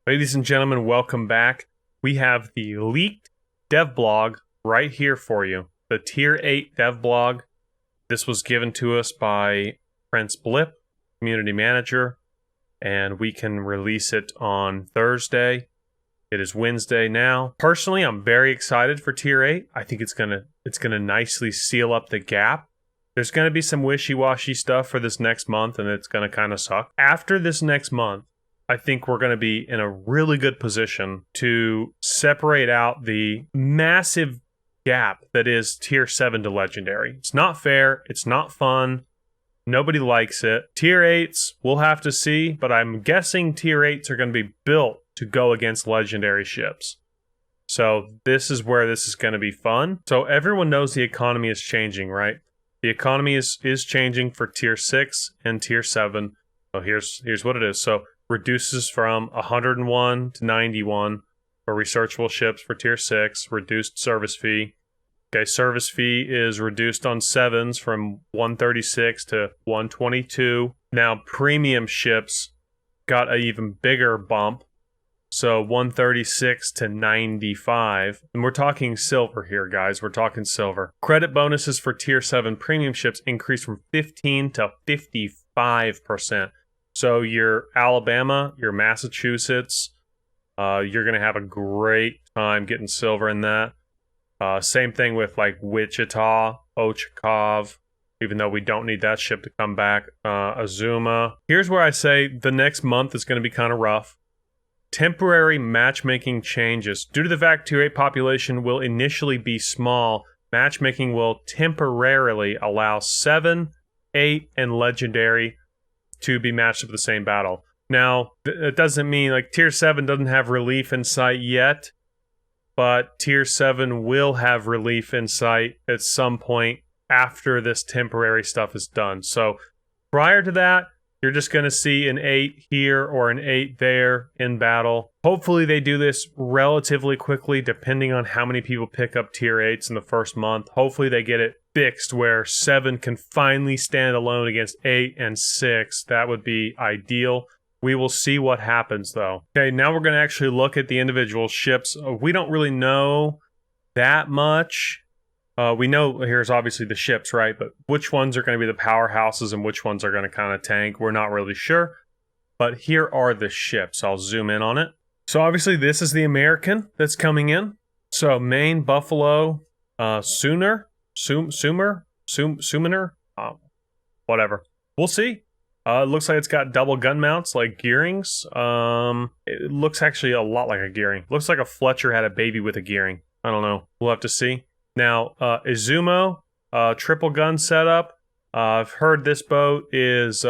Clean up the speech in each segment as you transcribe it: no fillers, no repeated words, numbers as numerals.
Ladies and gentlemen, welcome back. We have the leaked dev blog right here for you. The Tier 8 dev blog. This was given to us by Prince Blip, community manager, and we can release it on Thursday. It is Wednesday now. Personally, I'm very excited for Tier 8. I think it's gonna nicely seal up the gap. There's gonna be some wishy-washy stuff for this next month, and it's gonna kind of suck. After this next month, I think we're going to be in a really good position to separate out the massive gap that is Tier 7 to Legendary. It's not fair. It's not fun. Nobody likes it. Tier 8s, we'll have to see, but I'm guessing Tier 8s are going to be built to go against Legendary ships. So this is where this is going to be fun. So everyone knows the economy is changing, right? The economy is changing for Tier 6 and Tier 7. So here's what it is. So reduces from 101 to 91 for researchable ships for Tier 6, reduced service fee. Okay, service fee is reduced on 7s from 136 to 122. Now, premium ships got an even bigger bump, so 136 to 95. And we're talking silver here, guys. We're talking silver. Credit bonuses for Tier 7 premium ships increased from 15 to 55%. So your Alabama, your Massachusetts, you're going to have a great time getting silver in that. Same thing with like Wichita, Ochakov, even though we don't need that ship to come back. Azuma. Here's where I say the next month is going to be kind of rough. Temporary matchmaking changes. Due to the fact Tier 8 population will initially be small, matchmaking will temporarily allow 7, 8, and Legendary to be matched up in the same battle. Now, it doesn't mean, like, Tier 7 doesn't have relief in sight yet, but Tier 7 will have relief in sight at some point after this temporary stuff is done. So, prior to that, you're just going to see an 8 here or an 8 there in battle. Hopefully, they do this relatively quickly, depending on how many people pick up Tier 8s in the first month. Hopefully, they get it fixed where 7 can finally stand alone against 8 and 6. That would be ideal. We will see what happens, though. Okay, now we're going to actually look at the individual ships. We don't really know that much. We know here's obviously the ships, right? But which ones are going to be the powerhouses and which ones are going to kind of tank, we're not really sure. But here are the ships. I'll zoom in on it. So obviously this is the American that's coming in. So Maine, Buffalo, Sooner, whatever. We'll see. It looks like it's got double gun mounts like Gearings. It looks actually a lot like a Gearing. Looks like a Fletcher had a baby with a Gearing. I don't know. We'll have to see. Now, Izumo, triple gun setup. I've heard this boat is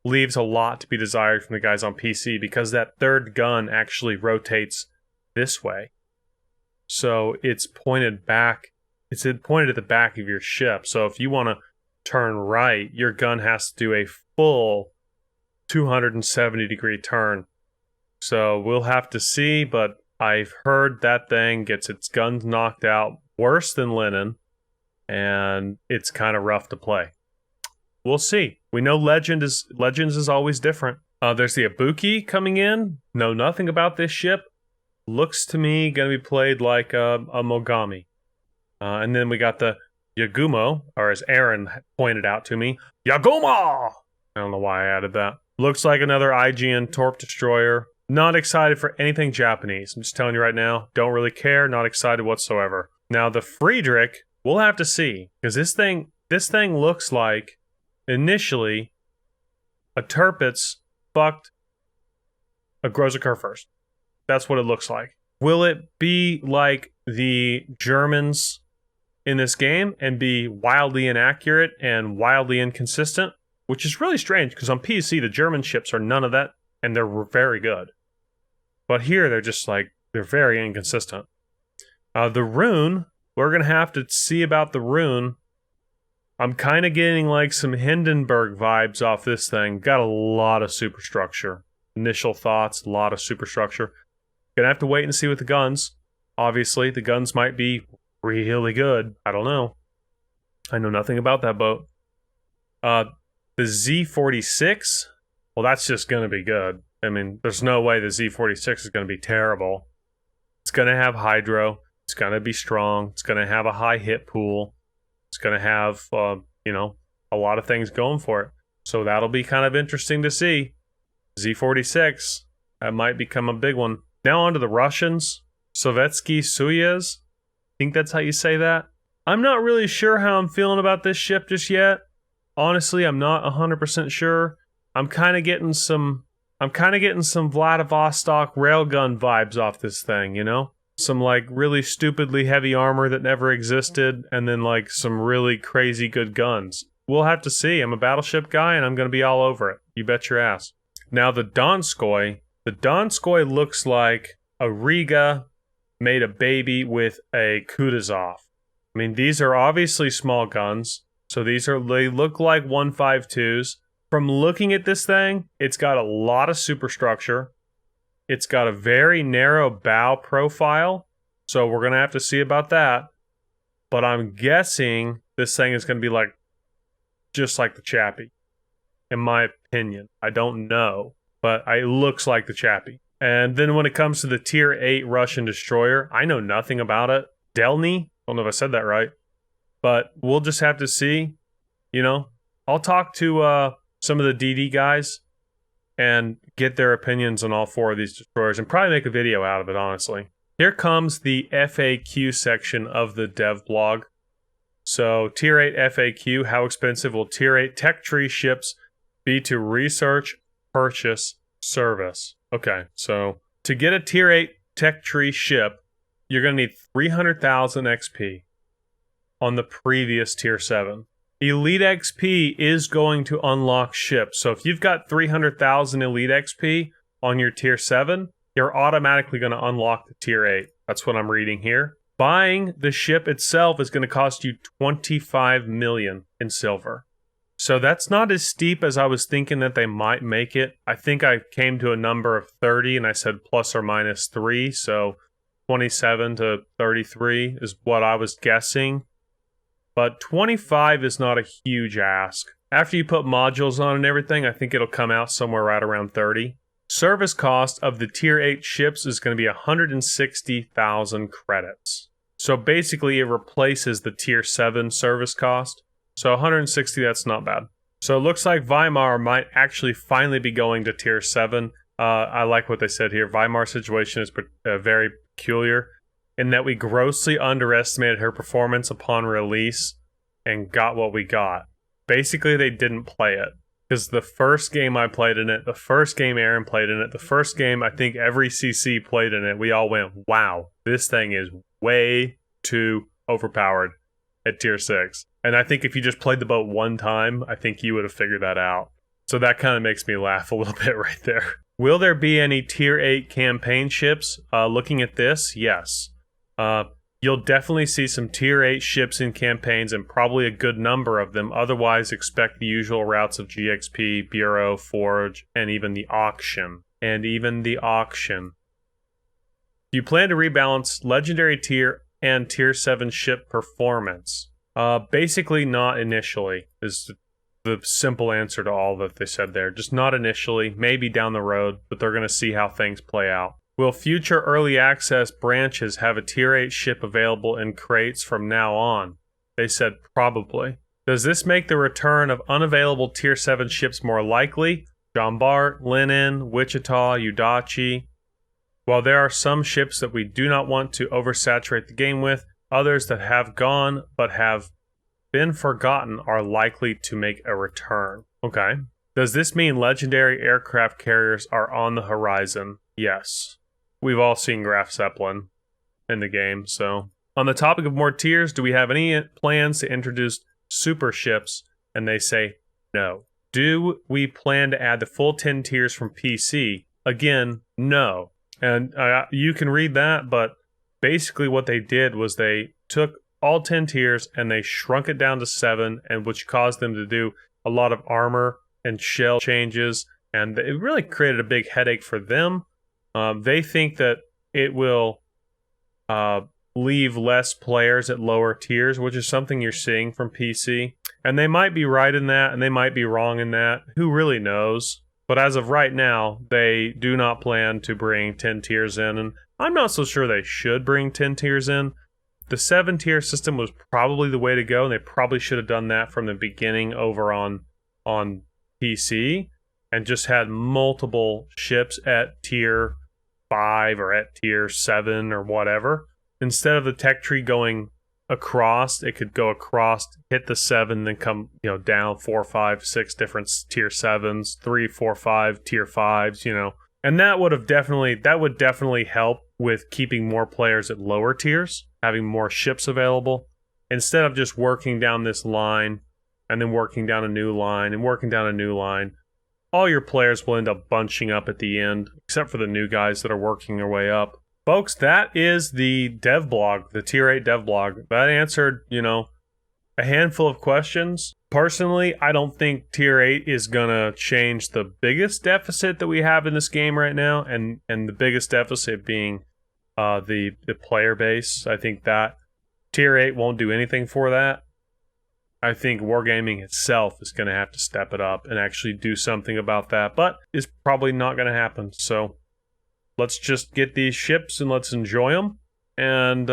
leaves a lot to be desired from the guys on PC because that third gun actually rotates this way. So it's pointed back. It's pointed at the back of your ship. So if you want to turn right, your gun has to do a full 270-degree turn. So we'll have to see, but I've heard that thing gets its guns knocked out worse than Linen, and it's kind of rough to play. We'll see. We know Legends is always different. There's the Ibuki coming in. Know nothing about this ship. Looks to me going to be played like a Mogami. And then we got the Yagumo, or as Aaron pointed out to me, Yaguma! I don't know why I added that. Looks like another IGN Torp Destroyer. Not excited for anything Japanese. I'm just telling you right now. Don't really care. Not excited whatsoever. Now, the Friedrich, we'll have to see. Because this thing looks like, initially, a Tirpitz fucked a Groza Kurfürst. That's what it looks like. Will it be like the Germans in this game and be wildly inaccurate and wildly inconsistent? Which is really strange, because on PC, the German ships are none of that, and they're very good. But here, they're just like, they're very inconsistent. The Rune, we're going to have to see about the Rune. I'm kind of getting like some Hindenburg vibes off this thing. Got a lot of superstructure. Initial thoughts, a lot of superstructure. Gonna have to wait and see with the guns. Obviously, the guns might be really good. I don't know. I know nothing about that boat. The Z46, well, that's just going to be good. I mean, there's no way the Z46 is going to be terrible. It's going to have hydro. It's going to be strong. It's going to have a high hit pool. It's going to have, you know, a lot of things going for it. So that'll be kind of interesting to see. Z46, that might become a big one. Now on to the Russians. Sovetski Soyuz. I think that's how you say that. I'm not really sure how I'm feeling about this ship just yet. Honestly, I'm not 100% sure. I'm kind of getting some Vladivostok railgun vibes off this thing, you know? Some like really stupidly heavy armor that never existed, and then like some really crazy good guns. We'll have to see. I'm a battleship guy and I'm going to be all over it. You bet your ass. Now the Donskoy looks like a Riga made a baby with a Kutuzov. I mean, these are obviously small guns, so they look like 152s. From looking at this thing, it's got a lot of superstructure. It's got a very narrow bow profile, so we're going to have to see about that. But I'm guessing this thing is going to be like just like the Chappie, in my opinion. I don't know, but it looks like the Chappie. And then when it comes to the Tier 8 Russian destroyer, I know nothing about it. Delny? I don't know if I said that right. But we'll just have to see. You know, I'll talk to some of the DD guys and get their opinions on all four of these destroyers and probably make a video out of it, honestly. Here comes the FAQ section of the dev blog. So, Tier 8 FAQ, how expensive will Tier 8 tech tree ships be to research, purchase, service? Okay, so to get a Tier 8 tech tree ship, you're going to need 300,000 XP on the previous Tier 7. Elite XP is going to unlock ships. So if you've got 300,000 Elite XP on your Tier 7, you're automatically going to unlock the Tier 8. That's what I'm reading here. Buying the ship itself is going to cost you 25 million in silver. So that's not as steep as I was thinking that they might make it. I think I came to a number of 30 and I said plus or minus 3. So 27 to 33 is what I was guessing. But 25 is not a huge ask. After you put modules on and everything, I think it'll come out somewhere right around 30. Service cost of the Tier 8 ships is going to be 160,000 credits. So basically it replaces the Tier 7 service cost. So 160, that's not bad. So it looks like Weimar might actually finally be going to Tier 7. I like what they said here. Weimar's situation is very peculiar in that we grossly underestimated her performance upon release and got what we got. Basically, they didn't play it. Because the first game I played in it, the first game Aaron played in it, the first game I think every CC played in it, we all went, wow, this thing is way too overpowered at Tier 6. And I think if you just played the boat one time, I think you would have figured that out. So that kind of makes me laugh a little bit right there. Will there be any Tier 8 campaign ships? Looking at this, yes. You'll definitely see some Tier 8 ships in campaigns and probably a good number of them. Otherwise, expect the usual routes of GXP, Bureau, Forge, and even the auction. Do you plan to rebalance Legendary Tier and Tier 7 ship performance? Basically not initially, is the simple answer to all that they said there. Just not initially, maybe down the road, but they're going to see how things play out. Will future early access branches have a Tier 8 ship available in crates from now on? They said probably. Does this make the return of unavailable Tier 7 ships more likely? Jean Bart, Lenin, Wichita, Udachi. While there are some ships that we do not want to oversaturate the game with, others that have gone but have been forgotten are likely to make a return. Okay. Does this mean legendary aircraft carriers are on the horizon? Yes. We've all seen Graf Zeppelin in the game, so. On the topic of more tiers, do we have any plans to introduce super ships? And they say no. Do we plan to add the full 10 tiers from PC? Again, no. And you can read that, but basically what they did was they took all 10 tiers and they shrunk it down to 7, and which caused them to do a lot of armor and shell changes, and it really created a big headache for them. They think that it will leave less players at lower tiers, which is something you're seeing from PC. And they might be right in that, and they might be wrong in that. Who really knows? But as of right now, they do not plan to bring 10 tiers in, and I'm not so sure they should bring 10 tiers in. The 7-tier system was probably the way to go, and they probably should have done that from the beginning over on PC, and just had multiple ships at tier 5 or at tier 7 or whatever. Instead of the tech tree going across, it could go across, hit the 7, then come down 4, 5, 6 different tier 7s, 3, 4, 5 tier 5s, and that would definitely help with keeping more players at lower tiers, having more ships available, instead of just working down this line and then working down a new line and working down a new line. All your players will end up bunching up at the end, except for the new guys that are working their way up. Folks, that is the dev blog, the tier 8 dev blog. That answered, a handful of questions. Personally, I don't think tier 8 is going to change the biggest deficit that we have in this game right now, and the biggest deficit being the player base. I think that tier 8 won't do anything for that. I think Wargaming itself is going to have to step it up and actually do something about that, but it's probably not going to happen. So let's just get these ships and let's enjoy them, and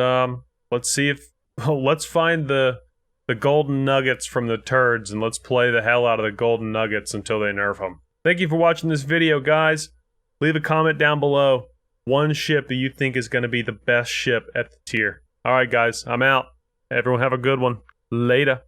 let's find the golden nuggets from the turds, and let's play the hell out of the golden nuggets until they nerf them. Thank you for watching this video, guys. Leave a comment down below. One ship that you think is going to be the best ship at the tier. Alright guys, I'm out. Everyone have a good one. Later.